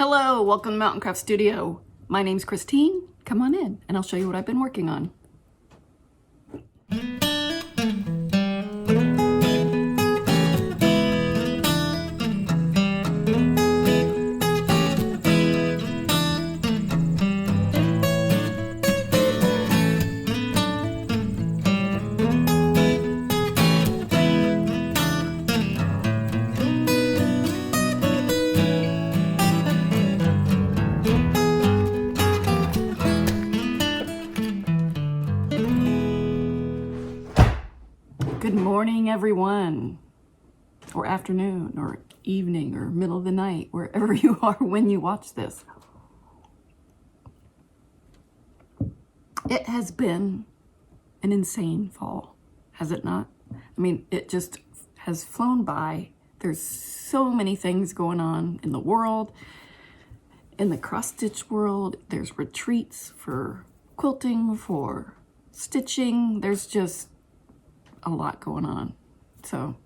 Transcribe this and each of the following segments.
Hello, welcome to Mountain Craft Studio. My name's Christine. Come on in and I'll show you what I've been working on. Good morning, everyone, or afternoon, or evening, or middle of the night, wherever you are when you watch this. It has been an insane fall, has it not? I mean, it just has flown by. There's so many things going on in the world, in the cross-stitch world. There's retreats for quilting, for stitching. There's just a lot going on. So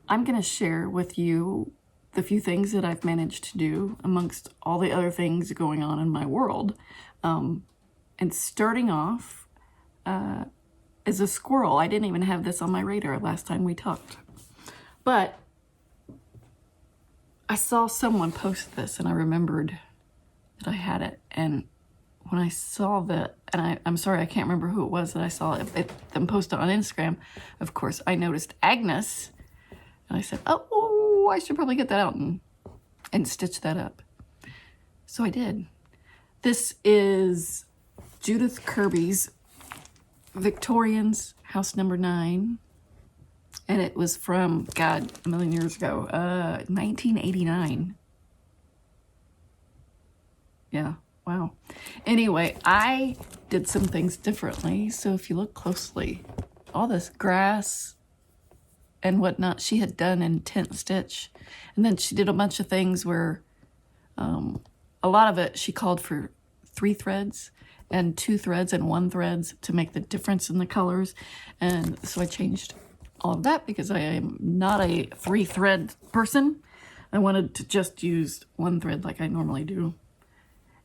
I'm going to share with you the few things that I've managed to do amongst all the other things going on in my world. And starting off is a squirrel. I didn't even have this on my radar last time we talked. But I saw someone post this and I remembered that I had it. And when I saw that, and I'm sorry, I can't remember who it was that I saw them post it on Instagram. Of course, I noticed Agnes, and I said, oh, I should probably get that out and stitch that up. So I did. This is Judith Kirby's Victorians, house number 9. And it was from, God, a million years ago, 1989. Yeah. Wow. Anyway, I did some things differently. So if you look closely, all this grass and whatnot she had done in tent stitch. And then she did a bunch of things where a lot of it she called for 3 threads and 2 threads and 1 threads to make the difference in the colors. And so I changed all of that because I am not a 3-thread person. I wanted to just use 1 thread like I normally do.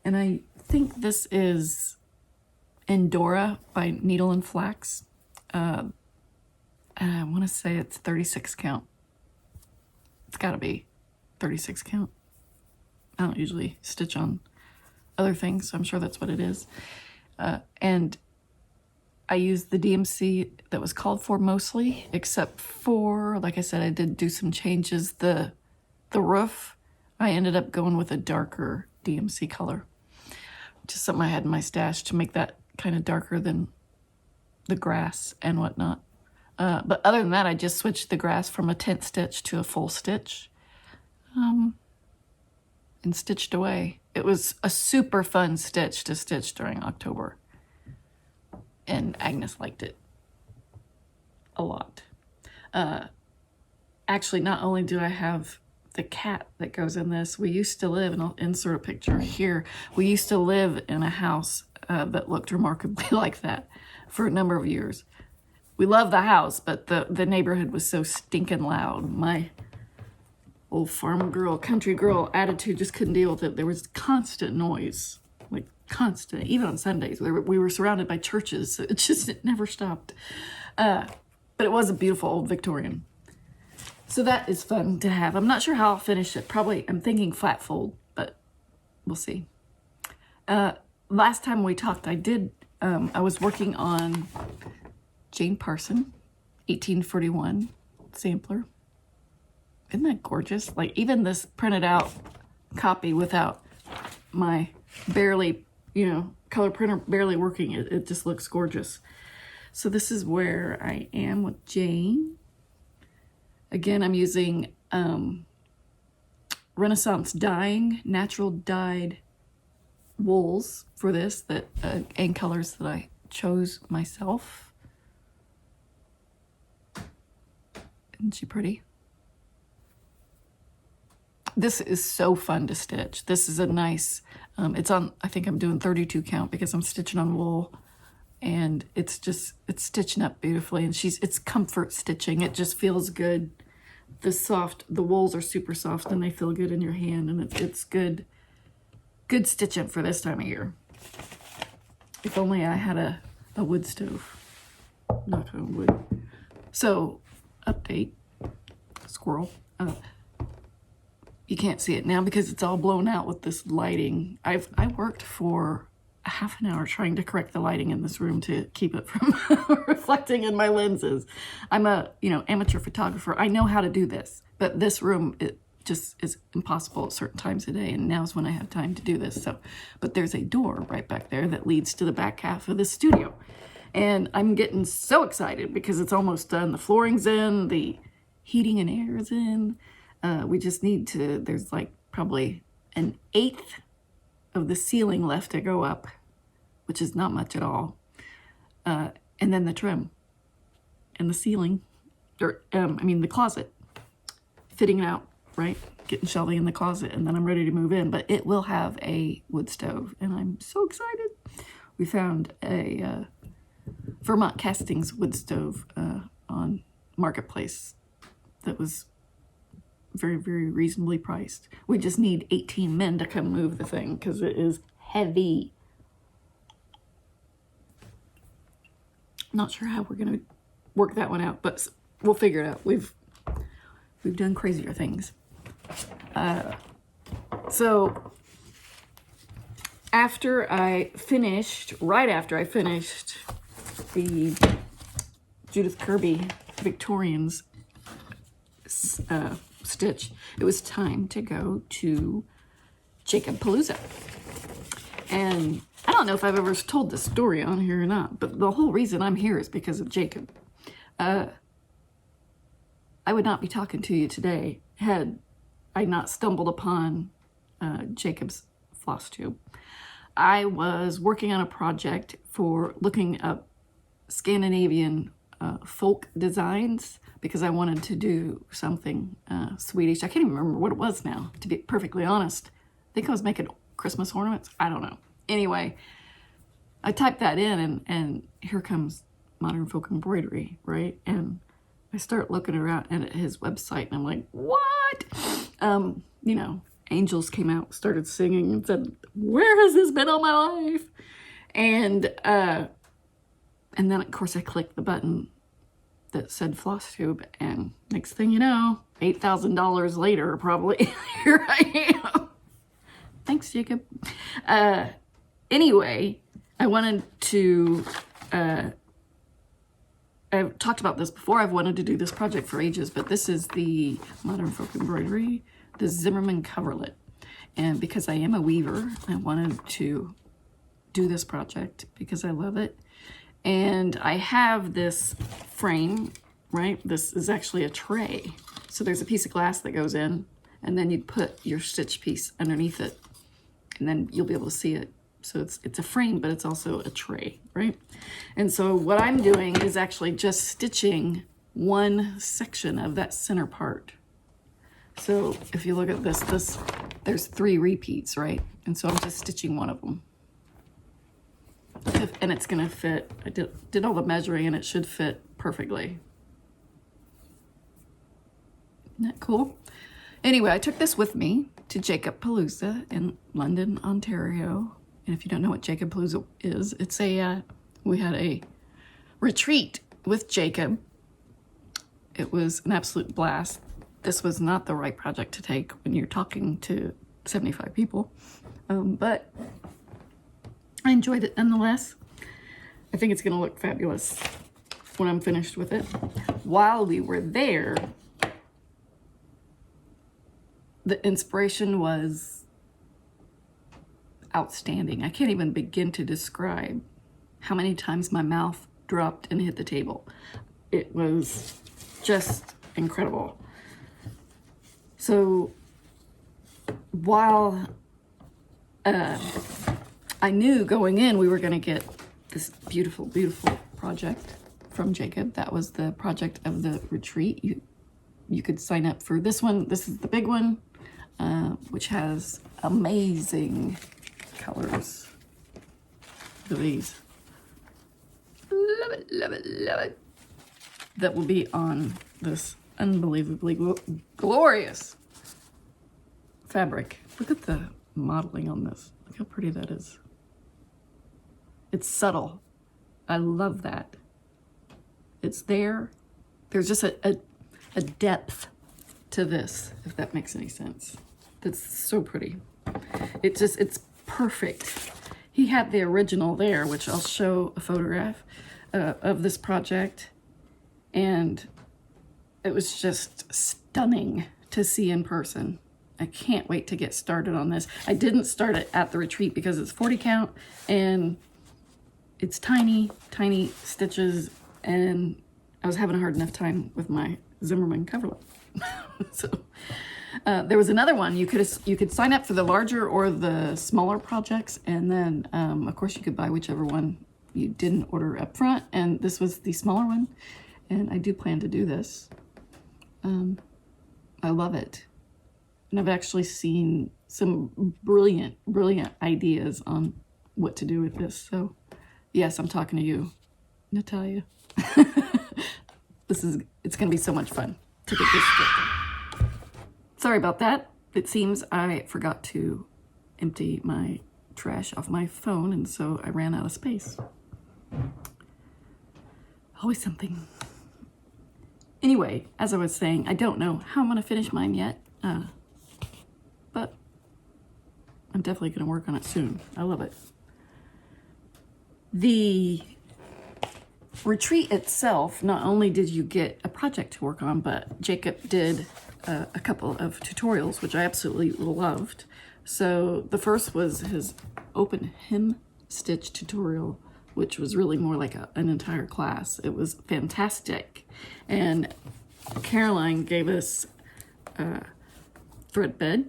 And I think this is Endora by Needle and Flax. And I want to say it's 36 count. It's got to be 36 count. I don't usually stitch on other things, so I'm sure that's what it is. And I used the DMC that was called for mostly, except for, like I said, I did do some changes. The roof, I ended up going with a darker DMC color. Just something I had in my stash to make that kind of darker than the grass and whatnot. But other than that, I just switched the grass from a tent stitch to a full stitch and stitched away. It was a super fun stitch to stitch during October. And Agnes liked it a lot. Actually, not only do I have the cat that goes in this, we used to live, and I'll insert a picture here, we used to live in a house that looked remarkably like that for a number of years. We loved the house, but the neighborhood was so stinking loud. My old farm girl, country girl attitude just couldn't deal with it. There was constant noise, like constant, even on Sundays. We were surrounded by churches, so it never stopped. But it was a beautiful old Victorian. So that is fun to have. I'm not sure how I'll finish it. Probably, I'm thinking flat fold, but we'll see. Last time we talked, I was working on Jane Parson, 1841 sampler. Isn't that gorgeous? Like even this printed out copy without my barely, color printer barely working, it just looks gorgeous. So this is where I am with Jane. Again, I'm using Renaissance dyeing, natural dyed wools for this, and colors that I chose myself. Isn't she pretty? This is so fun to stitch. This is a nice, it's on, I think I'm doing 32 count because I'm stitching on wool. And it's stitching up beautifully. And it's comfort stitching. It just feels good. The wools are super soft and they feel good in your hand, and it's good good stitching for this time of year. If only I had a wood stove. Knock on wood. So, update. Squirrel. You can't see it now because it's all blown out with this lighting. I worked for a half an hour trying to correct the lighting in this room to keep it from reflecting in my lenses. I'm a amateur photographer. I know how to do this, but this room, it just is impossible at certain times of day, and now's when I have time to do this. So, but there's a door right back there that leads to the back half of the studio, and I'm getting so excited because it's almost done. The flooring's in, the heating and air is in. We just need to, there's like probably 1/8 of the ceiling left to go up, which is not much at all. And then the trim and the ceiling, or the closet, fitting it out, right? Getting Shelby in the closet, and then I'm ready to move in. But it will have a wood stove, and I'm so excited. We found a Vermont Castings wood stove on Marketplace that was very, very reasonably priced. We just need 18 men to come move the thing because it is heavy. Not sure how we're gonna work that one out, but we'll figure it out. We've done crazier things. So after I finished, right after I finished the Judith Kirby Victorians stitch, it was time to go to JacobPalooza. And I don't know if I've ever told this story on here or not, but the whole reason I'm here is because of Jacob. I would not be talking to you today had I not stumbled upon Jacob's Flosstube. I was working on a project for looking up Scandinavian folk designs because I wanted to do something Swedish. I can't even remember what it was now, to be perfectly honest. I think I was making Christmas ornaments. I don't know. Anyway, I typed that in, and here comes Modern Folk Embroidery, right? And I start looking around at his website, and I'm like, what? Angels came out, started singing, and said, where has this been all my life? And then, of course, I clicked the button that said Flosstube, and next thing you know, $8,000 later, probably, here I am. Thanks, Jacob. Anyway, I wanted to, I've talked about this before. I've wanted to do this project for ages, but this is the Modern Folk Embroidery, the Zimmerman coverlet. And because I am a weaver, I wanted to do this project because I love it. And I have this frame, right? This is actually a tray. So there's a piece of glass that goes in, and then you put your stitch piece underneath it, and then you'll be able to see it. So it's a frame, but it's also a tray, right? And so what I'm doing is actually just stitching one section of that center part. So if you look at this, there's 3 repeats, right? And so I'm just stitching one of them. And it's gonna fit. I did all the measuring, and it should fit perfectly. Isn't that cool? Anyway, I took this with me to JacobPalooza in London, Ontario. And if you don't know what JacobPalooza is, it's we had a retreat with Jacob. It was an absolute blast. This was not the right project to take when you're talking to 75 people, but I enjoyed it nonetheless. I think it's gonna look fabulous when I'm finished with it. While we were there, the inspiration was outstanding. I can't even begin to describe how many times my mouth dropped and hit the table. It was just incredible. So while I knew going in we were going to get this beautiful, beautiful project from Jacob. That was the project of the retreat. You could sign up for this one. This is the big one, which has amazing colors. Look at these. Love it, love it, love it. That will be on this unbelievably glorious fabric. Look at the modeling on this. Look how pretty that is. It's subtle. I love that. It's there. There's just a depth to this, if that makes any sense. That's so pretty. It's perfect. He had the original there, which I'll show a photograph of this project. And it was just stunning to see in person. I can't wait to get started on this. I didn't start it at the retreat because it's 40 count and it's tiny, tiny stitches, and I was having a hard enough time with my Zimmerman coverlet. So there was another one. You could sign up for the larger or the smaller projects, and then of course you could buy whichever one you didn't order up front, and this was the smaller one, and I do plan to do this. I love it. And I've actually seen some brilliant ideas on what to do with this. So yes, I'm talking to you, Natalia. It's gonna be so much fun to get this started. Sorry about that. It seems I forgot to empty my trash off my phone, and so I ran out of space. Always something. Anyway, as I was saying, I don't know how I'm gonna finish mine yet, but I'm definitely gonna work on it soon. I love it. The retreat itself, not only did you get a project to work on, but Jacob did a couple of tutorials, which I absolutely loved. So the first was his open hem stitch tutorial, which was really more like an entire class. It was fantastic. And Caroline gave us a thread bed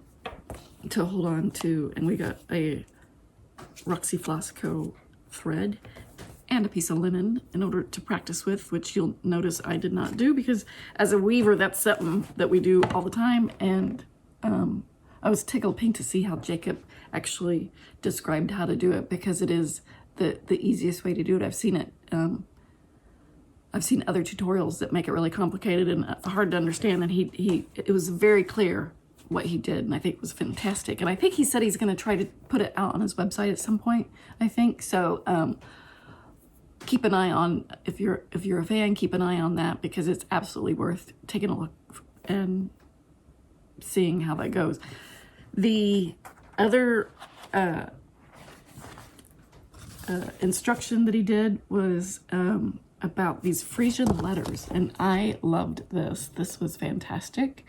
to hold on to, and we got a Roxy Flosco thread and a piece of linen in order to practice with, which you'll notice I did not do because as a weaver, that's something that we do all the time. And I was tickled pink to see how Jacob actually described how to do it, because it is the easiest way to do it. I've seen it. I've seen other tutorials that make it really complicated and hard to understand, and it was very clear what he did, and I think it was fantastic. And I think he said he's going to try to put it out on his website at some point, I think. So keep an eye on, if you're a fan, keep an eye on that, because it's absolutely worth taking a look and seeing how that goes. The other instruction that he did was about these Frisian letters, and I loved this. This was fantastic.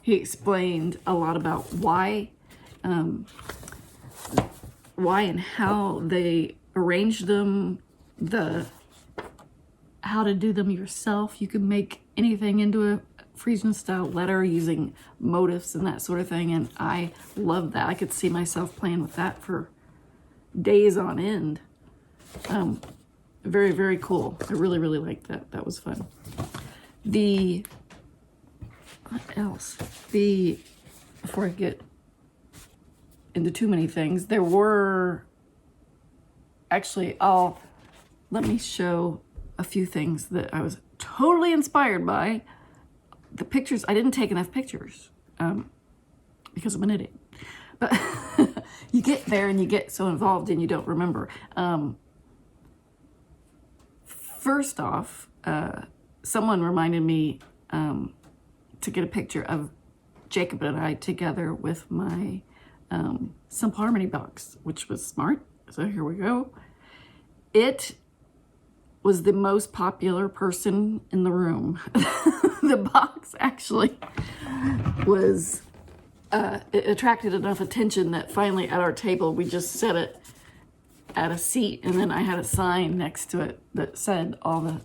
He explained a lot about why and how they arranged them, how to do them yourself. You can make anything into a Frisian style letter using motifs and that sort of thing, and I love that. I could see myself playing with that for days on end. Very, very cool. I really, really liked that. That was fun. What else? Before I get into too many things, there were actually, let me show a few things that I was totally inspired by. The pictures, I didn't take enough pictures because I'm an idiot. But you get there and you get so involved and you don't remember. First off, someone reminded me to get a picture of Jacob and I together with my Simple Harmony box, which was smart. So here we go. It was the most popular person in the room. The box actually was, it attracted enough attention that finally at our table, we just set it at a seat, and then I had a sign next to it that said all the,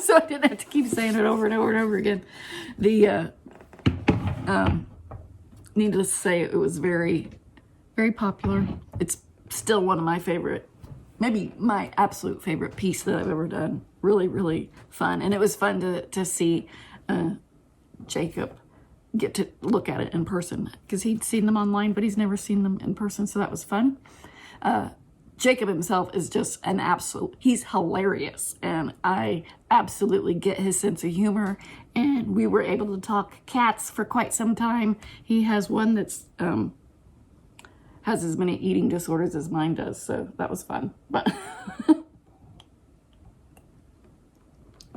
so I didn't have to keep saying it over and over and over again. Needless to say, it was very, very popular. It's still one of my favorite, maybe my absolute favorite piece that I've ever done. Really, really fun. And it was fun to see Jacob get to look at it in person, because he'd seen them online, but he's never seen them in person. So that was fun. Jacob himself is just an absolute, he's hilarious. And I absolutely get his sense of humor. And we were able to talk cats for quite some time. He has one that's has as many eating disorders as mine does, so that was fun. But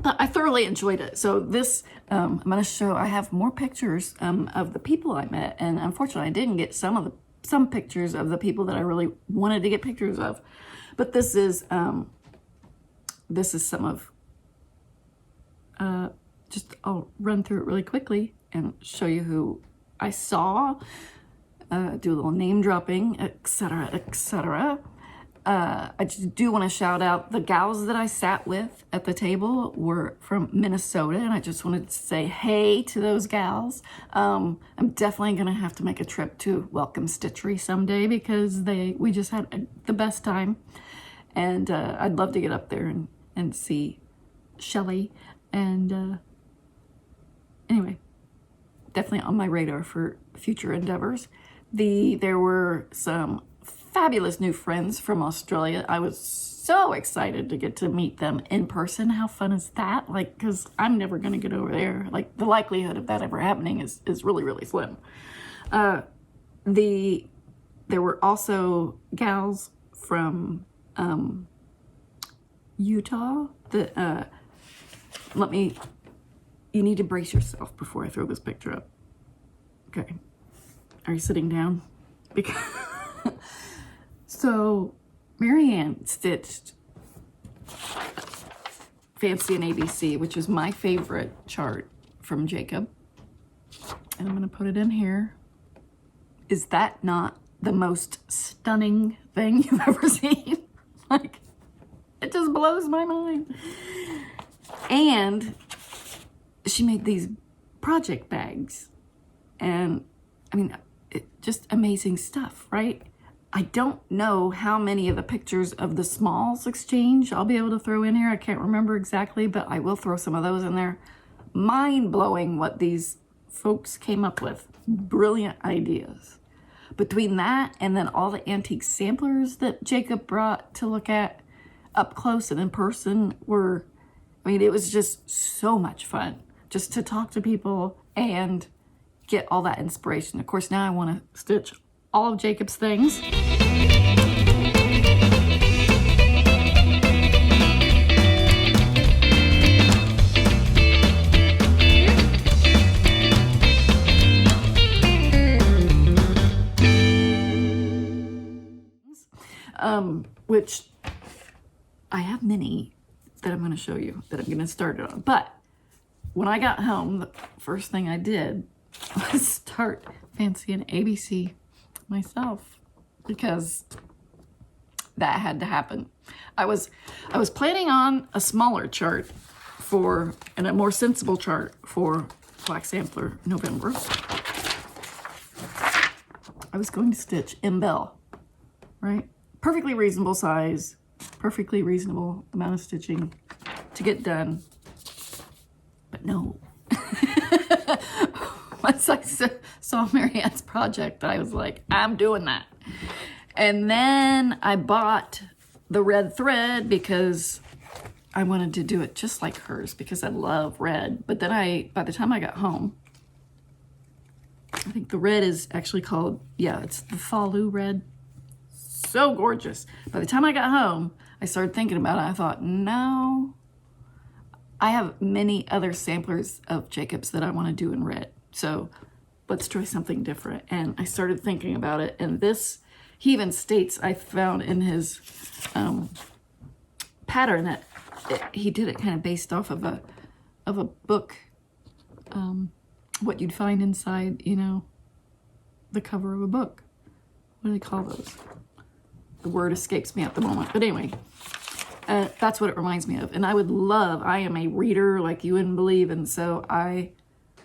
I thoroughly enjoyed it. So this, I'm going to show, I have more pictures of the people I met, and unfortunately I didn't get some pictures of the people that I really wanted to get pictures of. But this is some of, just I'll run through it really quickly and show you who I saw, do a little name dropping, etc., etc. I just do want to shout out the gals that I sat with at the table were from Minnesota, and I just wanted to say hey to those gals. I'm definitely going to have to make a trip to Welcome Stitchery someday because we just had the best time, and I'd love to get up there and see Shelly. And anyway, definitely on my radar for future endeavors. There were some fabulous new friends from Australia. I was so excited to get to meet them in person. How fun is that? Like, because I'm never going to get over there. Like, the likelihood of that ever happening is really, really slim. There were also gals from Utah that, you need to brace yourself before I throw this picture up. Okay. Are you sitting down? Because so Marianne stitched Fancy and ABC, which is my favorite chart from Jacob. And I'm going to put it in here. Is that not the most stunning thing you've ever seen? Like, it just blows my mind. And she made these project bags. And I mean, just amazing stuff, right? I don't know how many of the pictures of the smalls exchange I'll be able to throw in here. I can't remember exactly, but I will throw some of those in there. Mind-blowing what these folks came up with. Brilliant ideas. Between that and then all the antique samplers that Jacob brought to look at up close and in person it was just so much fun just to talk to people and get all that inspiration. Of course, now I want to stitch all of Jacob's things. Which I have many that I'm going to show you that I'm going to start it on. But when I got home, the first thing I did was start Fancy and ABC myself because that had to happen. I was planning on a smaller chart and a more sensible chart for Black Sampler November. I was going to stitch Bell, right? Perfectly reasonable size, perfectly reasonable amount of stitching to get done. But no. Once I saw Marianne's project, I was like, I'm doing that. And then I bought the red thread because I wanted to do it just like hers because I love red. But then by the time I got home, I think the red is actually called, it's the Falou red. So gorgeous. By the time I got home, I started thinking about it. I thought, no, I have many other samplers of Jacob's that I want to do in red. So let's try something different. And I started thinking about it. And this, he even states, I found in his pattern that he did it kind of based off of a book, what you'd find inside, the cover of a book. What do they call those? The word escapes me at the moment. But anyway, that's what it reminds me of. And I am a reader like you wouldn't believe. And so I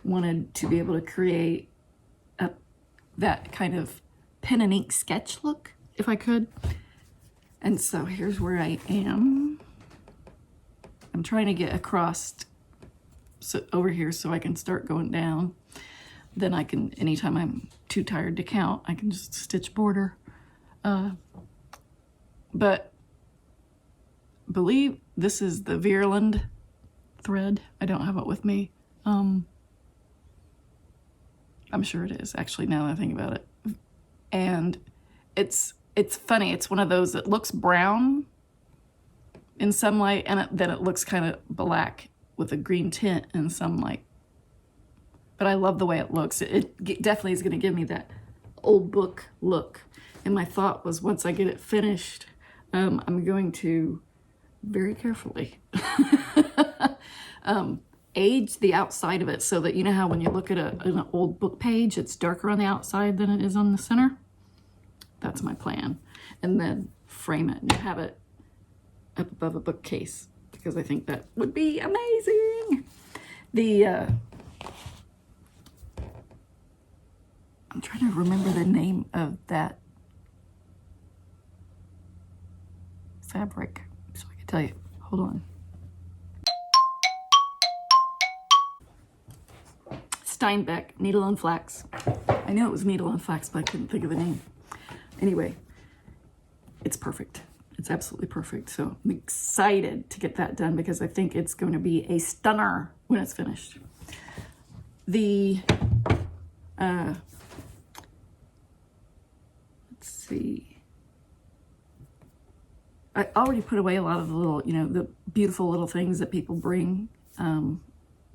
wanted to be able to create that kind of pen and ink sketch look, if I could. And so here's where I am. I'm trying to get across over here so I can start going down. Then I can, anytime I'm too tired to count, I can just stitch border. But believe this is the Veerland thread. I don't have it with me. I'm sure it is, actually, now that I think about it. And it's funny. It's one of those that looks brown in sunlight, and then it looks kind of black with a green tint in sunlight. But I love the way it looks. It definitely is going to give me that old book look. And my thought was, once I get it finished, I'm going to very carefully age the outside of it, so that, you know how when you look at an old book page, it's darker on the outside than it is on the center? That's my plan. And then frame it and have it up above a bookcase, because I think that would be amazing. I'm trying to remember the name of that fabric so I can tell you. Hold on. Steinbeck, Needle and Flax. I knew it was Needle and Flax, but I couldn't think of the name. Anyway, it's perfect. It's absolutely perfect. So I'm excited to get that done, because I think it's going to be a stunner when it's finished. Let's see. I already put away a lot of the little, the beautiful little things that people bring,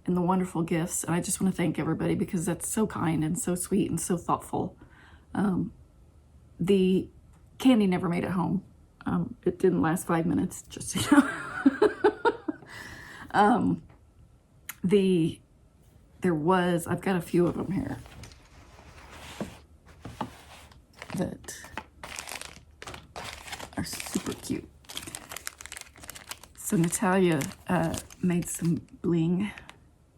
and the wonderful gifts. And I just want to thank everybody, because that's so kind and so sweet and so thoughtful. The candy never made it home. It didn't last 5 minutes, just so you know. I've got a few of them here that are super cute. So Natalia made some bling.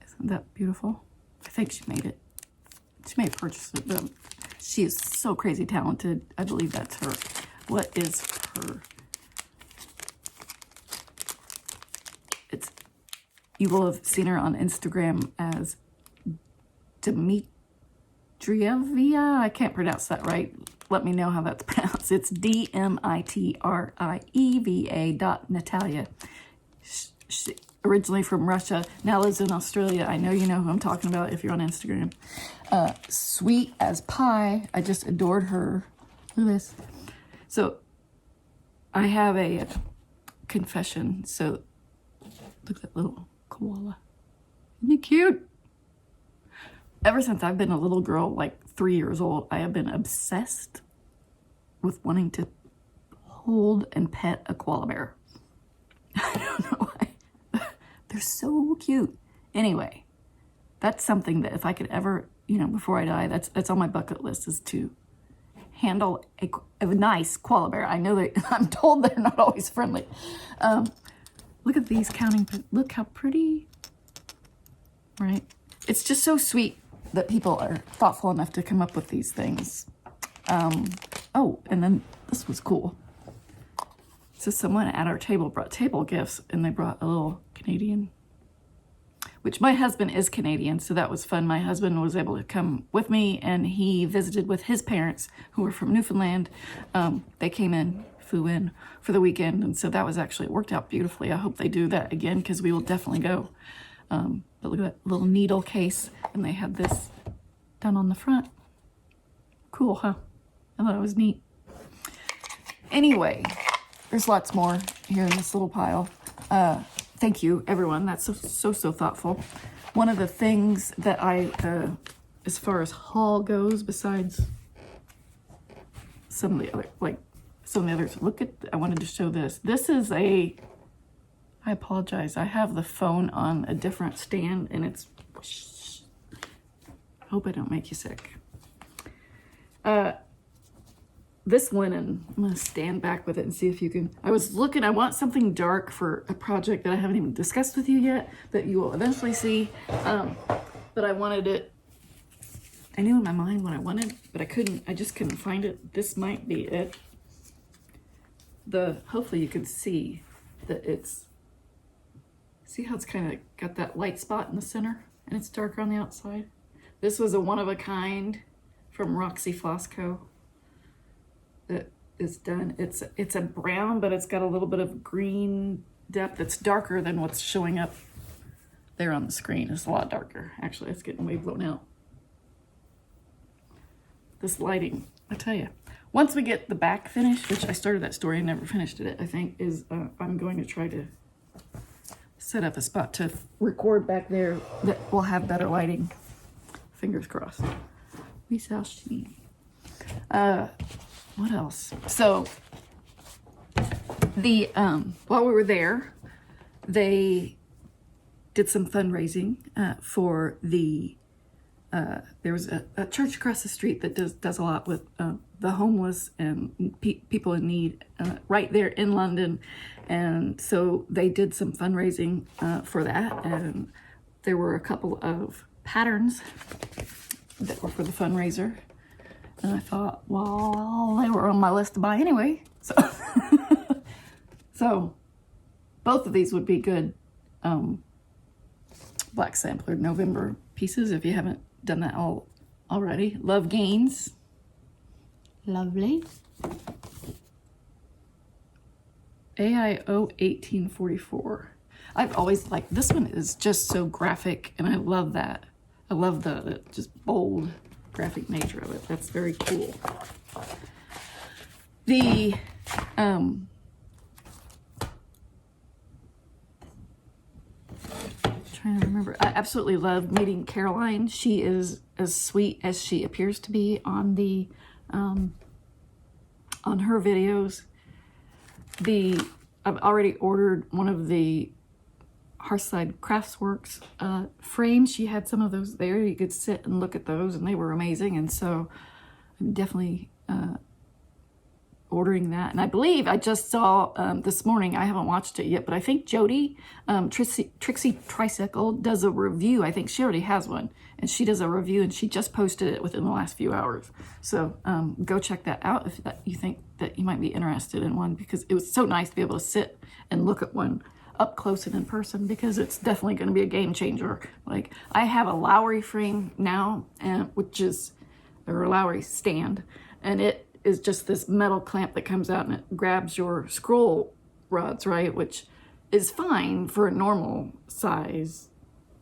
Isn't that beautiful? I think she made it. She may have purchased it, but she is so crazy talented. I believe that's her. What is her? You will have seen her on Instagram as Dmitrievia. I can't pronounce that right. Let me know how that's pronounced. It's DMITRIEVA.Natalia. She originally from Russia, now lives in Australia. I know you know who I'm talking about if you're on Instagram. Sweet as pie. I just adored her. Look at this. So I have a confession. So look at that little koala. Isn't he cute? Ever since I've been a little girl, like 3 years old, I have been obsessed with wanting to hold and pet a koala bear. I don't know why. They're so cute. Anyway, that's something that if I could ever, before I die, that's on my bucket list, is to handle a nice koala bear. I know that I'm told they're not always friendly. Look at these counting. Look how pretty, right? It's just so sweet that people are thoughtful enough to come up with these things. Oh, and then this was cool. So someone at our table brought table gifts, and they brought a little Canadian, which my husband is Canadian, so that was fun. My husband was able to come with me, and he visited with his parents, who were from Newfoundland. They flew in for the weekend, and so that was actually, it worked out beautifully. I hope they do that again, because we will definitely go. But look at that little needle case, and they had this done on the front. Cool, huh? I thought it was neat. Anyway, there's lots more here in this little pile. Thank you, everyone. That's so thoughtful. One of the things that I, as far as haul goes, besides some of the other, some of the others, I wanted to show this. This is I apologize. I have the phone on a different stand, and it's, I hope I don't make you sick. This linen, I'm going to stand back with it and see if you can. I want something dark for a project that I haven't even discussed with you yet, that you will eventually see. But I wanted it, I knew in my mind what I wanted, but I just couldn't find it. This might be it. Hopefully you can see that see how it's kind of got that light spot in the center, and it's darker on the outside. This was a one-of-a-kind from Roxy Floss Co. that is done. It's a brown, but it's got a little bit of green depth. It's darker than what's showing up there on the screen. It's a lot darker. Actually, it's getting way blown out. This lighting, I tell you. once we get the back finished, which I started that story and never finished it, I think, is I'm going to try to set up a spot to record back there that will have better lighting. Fingers crossed. We shall see. What else? So the while we were there, they did some fundraising for the there was a church across the street that does a lot with the homeless and people in need right there in London, and so they did some fundraising for that, and there were a couple of patterns that were for the fundraiser, and I thought, well, they were on my list to buy anyway, so so both of these would be good Black Sampler November pieces if you haven't done that already. Love Gaines. Lovely. AIO 1844. I've always liked this one. Is just so graphic, and I love that. I love the just bold graphic nature of it. That's very cool. The trying to remember. I absolutely love meeting Caroline. She is as sweet as she appears to be on the on her videos. I've already ordered one of the Hearthside Craftsworks frames. She had some of those there. You could sit and look at those, and they were amazing. And so I'm definitely ordering that. And I believe I just saw this morning, I haven't watched it yet, but I think Jody, Trixie Tricycle, does a review. I think she already has one, and she does a review, and she just posted it within the last few hours. So go check that out if you think that you might be interested in one, because it was so nice to be able to sit and look at one up close and in person, because it's definitely going to be a game changer. Like, I have a Lowry frame now, which is a Lowry stand, and it is just this metal clamp that comes out and it grabs your scroll rods, right? Which is fine for a normal size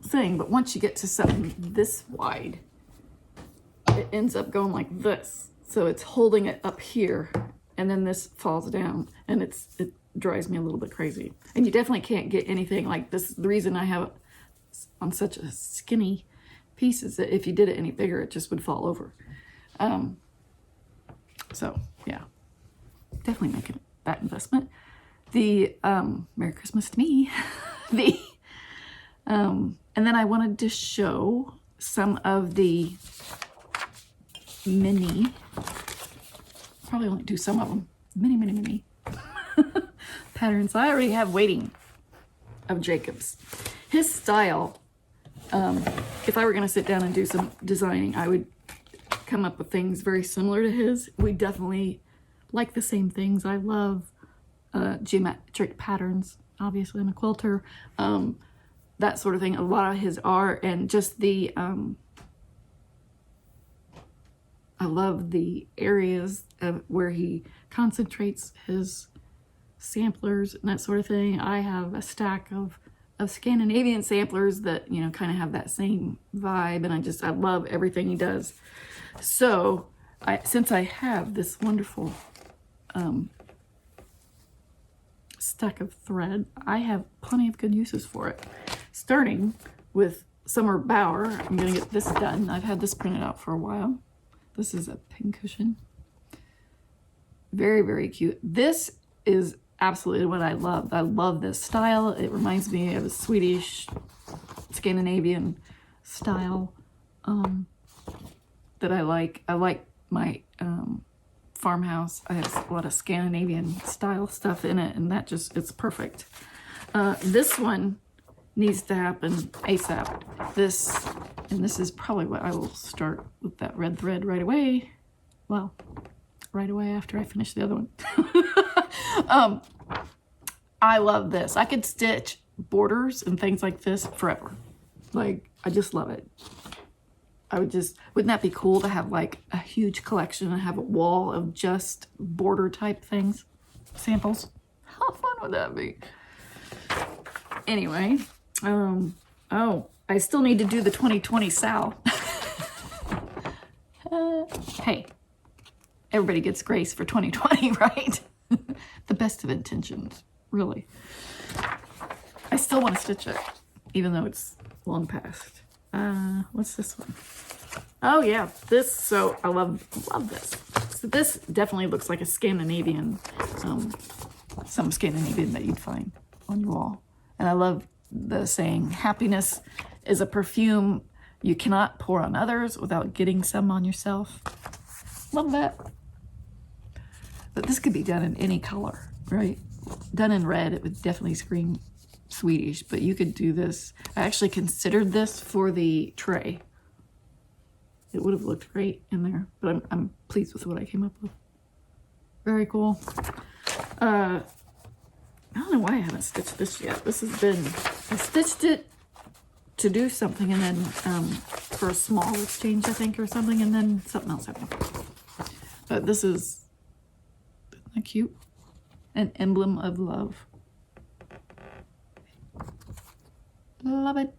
thing, but once you get to something this wide, it ends up going like this. So it's holding it up here, and then this falls down, and it drives me a little bit crazy. And you definitely can't get anything like this. The reason I have it on such a skinny piece is that if you did it any bigger, it just would fall over. So yeah, definitely making that investment. The Merry Christmas to me. And then I wanted to show some of the mini, probably only do some of them, mini patterns I already have waiting of Jacob's. His style, if I were going to sit down and do some designing, I would come up with things very similar to his. We definitely like the same things. I love geometric patterns. Obviously, I'm a quilter. That sort of thing. A lot of his art, and just the I love the areas of where he concentrates his samplers and that sort of thing. I have a stack of Scandinavian samplers that, you know, kind of have that same vibe, and I love everything he does. So since I have this wonderful stack of thread, I have plenty of good uses for it. Starting with Summer Bower, I'm going to get this done. I've had this printed out for a while. This is a pincushion. Very, very cute. This is absolutely what I love. I love this style. It reminds me of a Swedish, Scandinavian style that I like. I like my farmhouse. I have a lot of Scandinavian style stuff in it, and it's perfect. This one needs to happen ASAP. This is probably what I will start with, that red thread right away. Well, right away after I finish the other one. I love this. I could stitch borders and things like this forever. Like, I just love it. wouldn't that be cool to have like a huge collection and have a wall of just border type things, samples? How fun would that be? Anyway, oh, I still need to do the 2020 Sal. Hey, everybody gets grace for 2020, right? The best of intentions, really. I still want to stitch it, even though it's long past. What's this one? Oh yeah, this. So I love this. So this definitely looks like a Scandinavian, some Scandinavian that you'd find on your wall. And I love the saying, happiness is a perfume you cannot pour on others without getting some on yourself. Love that. But this could be done in any color, right? Done in red, it would definitely scream Swedish, but you could do this. I actually considered this for the tray. It would have looked great in there, but I'm pleased with what I came up with. Very cool. I don't know why I haven't stitched this yet. This has been, I stitched it to do something, and then for a small exchange, I think, or something, and then something else happened. But this is, isn't that cute? An emblem of love. Love it.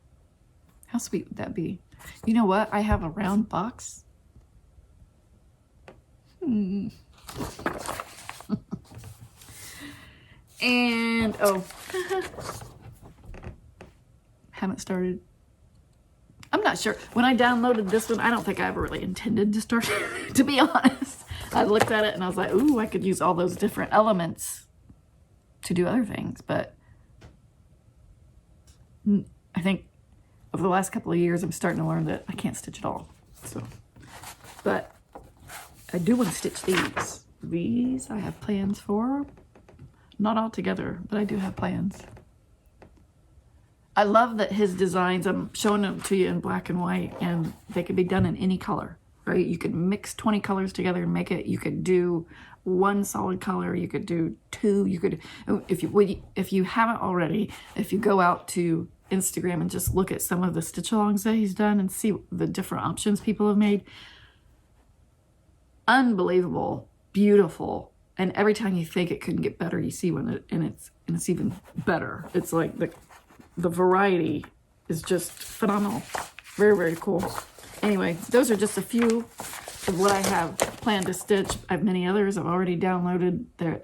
How sweet would that be? You know what? I have a round box. And, oh, haven't started. I'm not sure. When I downloaded this one, I don't think I ever really intended to start, to be honest. I looked at it and I was like, ooh, I could use all those different elements to do other things. But I think over the last couple of years, I'm starting to learn that I can't stitch at all. So, but I do want to stitch these. These I have plans for. Not all together, but I do have plans. I love that his designs, I'm showing them to you in black and white, and they can be done in any color, right? You could mix 20 colors together and make it. You could do one solid color. You could do two. You could, if you haven't already, if you go out to Instagram and just look at some of the stitch alongs that he's done and see the different options people have made. Unbelievable, beautiful. And every time you think it couldn't get better, you see one, and it's even better. It's like the variety is just phenomenal. Very, very cool. Anyway, those are just a few of what I have planned to stitch. I have many others I've already downloaded. There,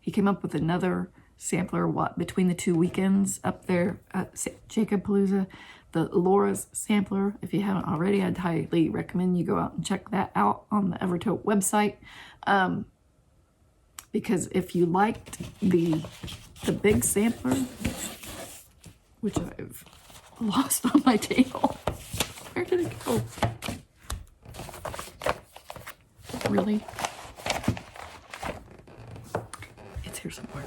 he came up with another sampler between the 2 weekends up there at JacobPalooza. The Laura's sampler. If you haven't already, I'd highly recommend you go out and check that out on the Evertote website. Because if you liked the big sampler, which I've lost on my table. Where did it go? Really? It's here somewhere.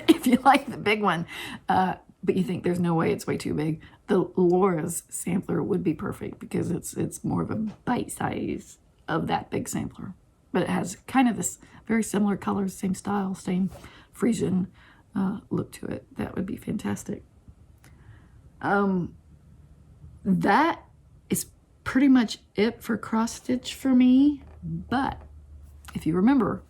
If you like the big one, but you think there's no way it's way too big, the Laura's sampler would be perfect because it's more of a bite size of that big sampler. But it has kind of this very similar colors, same style, same Frisian look to it. That would be fantastic. That is pretty much it for cross stitch for me. But if you remember,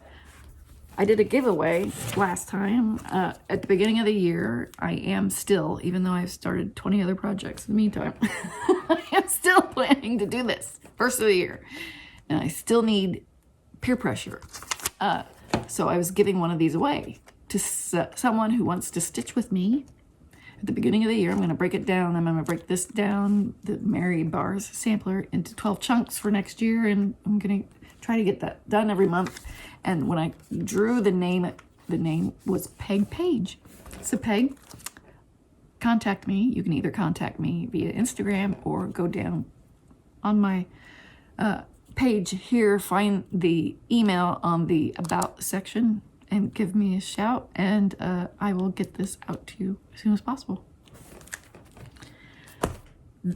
I did a giveaway last time at the beginning of the year. I am still, even though I've started 20 other projects in the meantime, I am still planning to do this first of the year. And I still need peer pressure. So I was giving one of these away to someone who wants to stitch with me. At the beginning of the year, I'm going to break it down. I'm going to break this down, the Mary Bars sampler, into 12 chunks for next year. And I'm going to try to get that done every month. And when I drew the name was Peg Page. So Peg, contact me. You can either contact me via Instagram or go down on my page here, find the email on the About section and give me a shout, and I will get this out to you as soon as possible.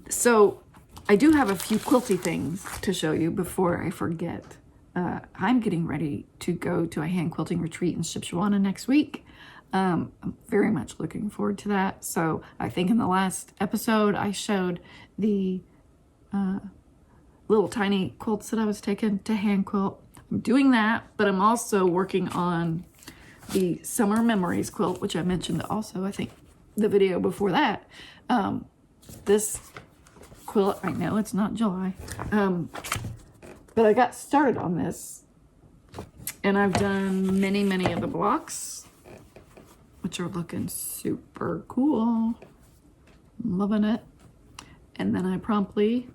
So I do have a few quilty things to show you before I forget. I'm getting ready to go to a hand quilting retreat in Shipshewana next week. I'm very much looking forward to that. So I think in the last episode I showed the little tiny quilts that I was taking to hand quilt. I'm doing that, but I'm also working on the Summer Memories quilt, which I mentioned also, I think, the video before that. This quilt, I know it's not July, but I got started on this And I've done many of the blocks, which are looking super cool. Loving it. And then I promptly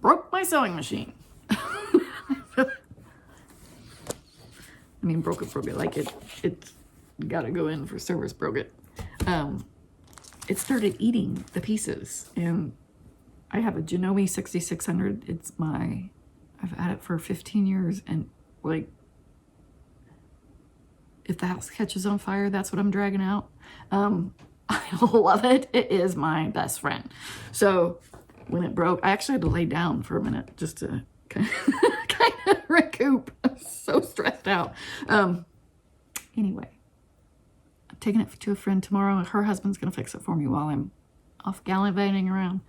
broke my sewing machine. I mean, broke it, like it's gotta go in for service, broke it. It started eating the pieces, and I have a Janome 6600. I've had it for 15 years, and like, if the house catches on fire, that's what I'm dragging out. I love it. It is my best friend. So when it broke, I actually had to lay down for a minute just to kind of recoup. I'm so stressed out. Anyway, I'm taking it to a friend tomorrow. Her husband's going to fix it for me while I'm off gallivanting around.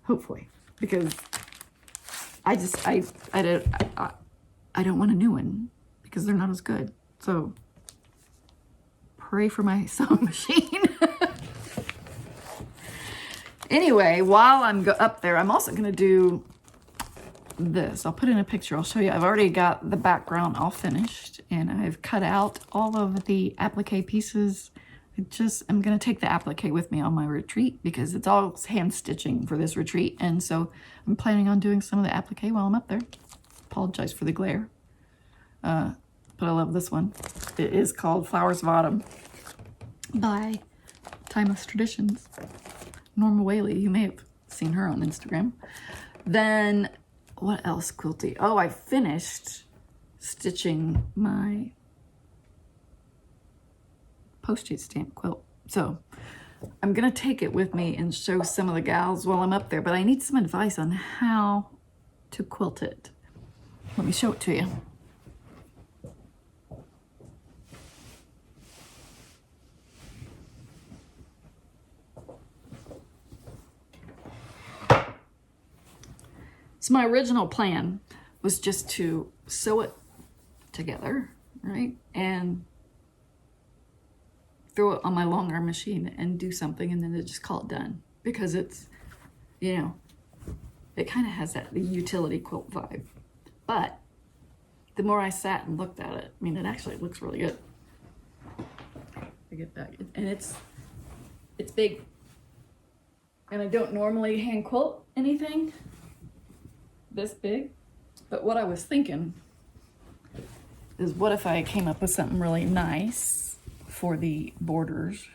Hopefully, because I don't want a new one because they're not as good. So pray for my sewing machine. Anyway, while I'm up there, I'm also going to do this. I'll put in a picture. I'll show you. I've already got the background all finished, and I've cut out all of the applique pieces. I'm going to take the applique with me on my retreat because it's all hand stitching for this retreat, and so I'm planning on doing some of the applique while I'm up there. Apologize for the glare. But I love this one. It is called Flowers of Autumn by Timeless Traditions. Norma Whaley, you may have seen her on Instagram. Then, what else quilty? Oh, I finished stitching my postage stamp quilt. So, I'm going to take it with me and show some of the gals while I'm up there, but I need some advice on how to quilt it. Let me show it to you. So my original plan was just to sew it together, right? And throw it on my long arm machine and do something, and then just call it done. Because it's, you know, it kind of has the utility quilt vibe. But the more I sat and looked at it, I mean, it actually looks really good. I get that. And it's big. And I don't normally hand quilt anything this big, but what I was thinking is, what if I came up with something really nice for the borders,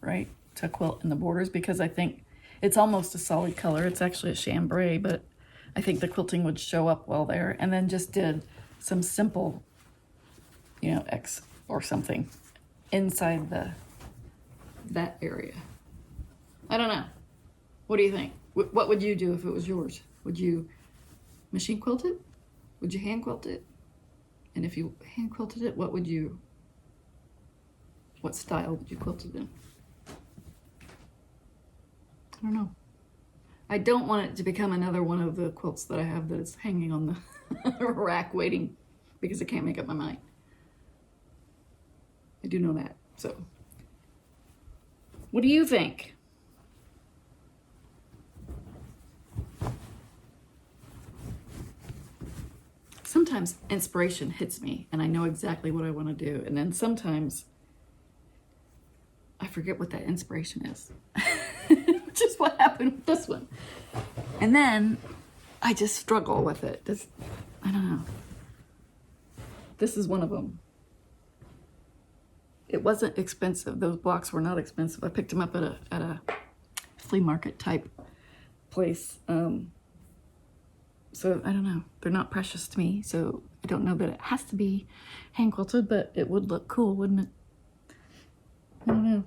right? To quilt in the borders, because I think it's almost a solid color. It's actually a chambray, but I think the quilting would show up well there. And then just did some simple, you know, X or something inside that area. I don't know. What do you think? What would you do if it was yours? Would you machine quilt it? Would you hand quilt it? And if you hand quilted it, what style would you quilt it in? I don't know. I don't want it to become another one of the quilts that I have that is hanging on the rack waiting because I can't make up my mind. I do know that. So, what do you think? Sometimes inspiration hits me and I know exactly what I want to do. And then sometimes I forget what that inspiration is. Which is what happened with this one. And then I just struggle with it. I don't know. This is one of them. It wasn't expensive. Those blocks were not expensive. I picked them up at a flea market type place. So I don't know. They're not precious to me. So I don't know that it has to be hand quilted, but it would look cool, wouldn't it? I don't know.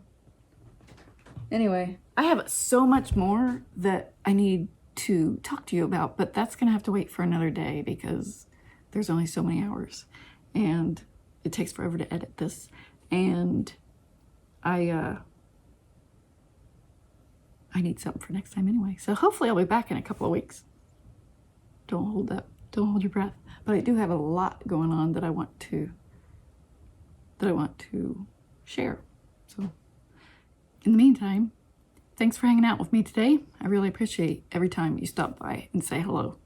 Anyway, I have so much more that I need to talk to you about, but that's going to have to wait for another day because there's only so many hours and it takes forever to edit this. And I need something for next time anyway. So hopefully I'll be back in a couple of weeks. Don't hold your breath. But I do have a lot going on that I want to share. So in the meantime, thanks for hanging out with me today. I really appreciate every time you stop by and say hello.